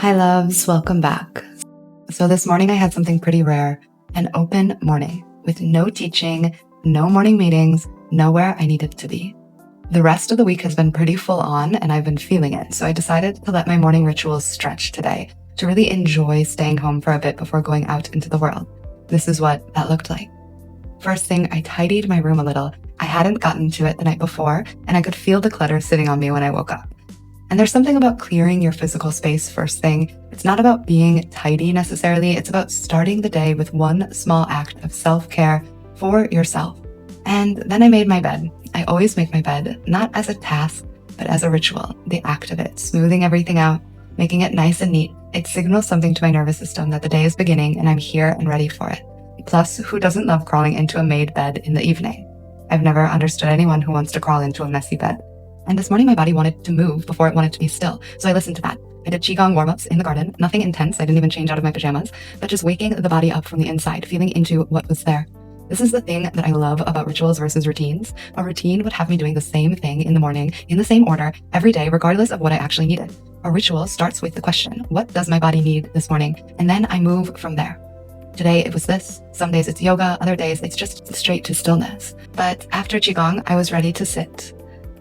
Hi loves, welcome back. So this morning I had something pretty rare, an open morning with no teaching, no morning meetings, nowhere I needed to be. The rest of the week has been pretty full on and I've been feeling it. So I decided to let my morning rituals stretch today to really enjoy staying home for a bit before going out into the world. This is what that looked like. First thing, I tidied my room a little. I hadn't gotten to it the night before and I could feel the clutter sitting on me when I woke up. And there's something about clearing your physical space first thing. It's not about being tidy necessarily. It's about starting the day with one small act of self-care for yourself. And then I made my bed. I always make my bed, not as a task, but as a ritual, the act of it, smoothing everything out, making it nice and neat. It signals something to my nervous system that the day is beginning and I'm here and ready for it. Plus, who doesn't love crawling into a made bed in the evening? I've never understood anyone who wants to crawl into a messy bed. And this morning my body wanted to move before it wanted to be still. So I listened to that. I did qigong warm-ups in the garden, nothing intense. I didn't even change out of my pajamas, but just waking the body up from the inside, feeling into what was there. This is the thing that I love about rituals versus routines. A routine would have me doing the same thing in the morning, in the same order, every day, regardless of what I actually needed. A ritual starts with the question, what does my body need this morning? And then I move from there. Today it was this. Some days it's yoga, other days it's just straight to stillness. But after qigong, I was ready to sit.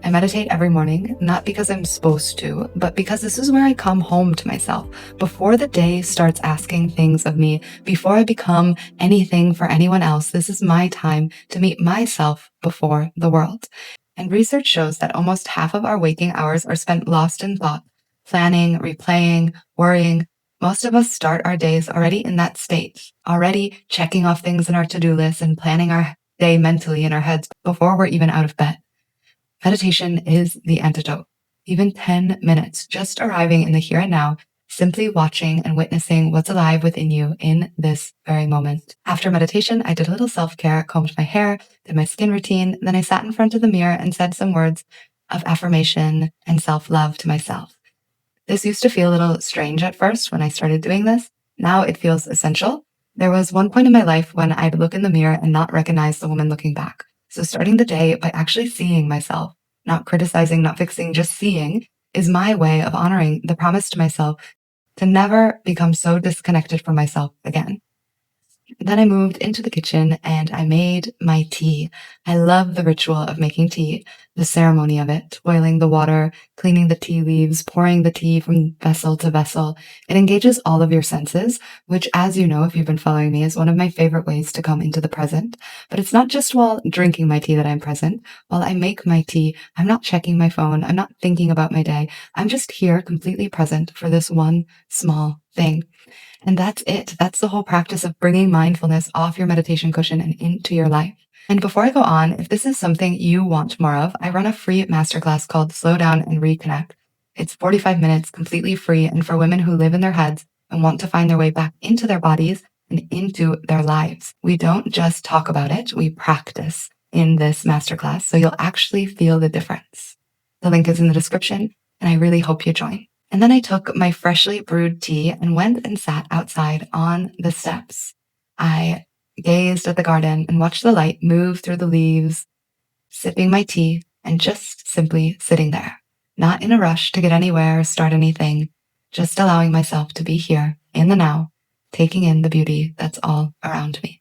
I meditate every morning, not because I'm supposed to, but because this is where I come home to myself. Before the day starts asking things of me, before I become anything for anyone else, this is my time to meet myself before the world. And research shows that almost half of our waking hours are spent lost in thought, planning, replaying, worrying. Most of us start our days already in that state, already checking off things in our to-do list and planning our day mentally in our heads before we're even out of bed. Meditation is the antidote. Even 10 minutes, just arriving in the here and now, simply watching and witnessing what's alive within you in this very moment. After meditation, I did a little self-care, combed my hair, did my skin routine, then I sat in front of the mirror and said some words of affirmation and self-love to myself. This used to feel a little strange at first when I started doing this. Now it feels essential. There was one point in my life when I'd look in the mirror and not recognize the woman looking back. So starting the day by actually seeing myself, not criticizing, not fixing, just seeing, is my way of honoring the promise to myself to never become so disconnected from myself again. Then I moved into the kitchen and I made my tea. I love the ritual of making tea, the ceremony of it, boiling the water, cleaning the tea leaves, pouring the tea from vessel to vessel. It engages all of your senses, which, as you know, if you've been following me, is one of my favorite ways to come into the present. But it's not just while drinking my tea that I'm present. While I make my tea, I'm not checking my phone. I'm not thinking about my day. I'm just here completely present for this one small thing. And that's it. That's the whole practice of bringing mindfulness off your meditation cushion and into your life. And before I go on, if this is something you want more of, I run a free masterclass called Slow Down and Reconnect. It's 45 minutes, completely free, and for women who live in their heads and want to find their way back into their bodies and into their lives. We don't just talk about it, we practice in this masterclass, so you'll actually feel the difference. The link is in the description, and I really hope you join. And then I took my freshly brewed tea and went and sat outside on the steps. I gazed at the garden and watched the light move through the leaves, sipping my tea and just simply sitting there, not in a rush to get anywhere or start anything, just allowing myself to be here in the now, taking in the beauty that's all around me.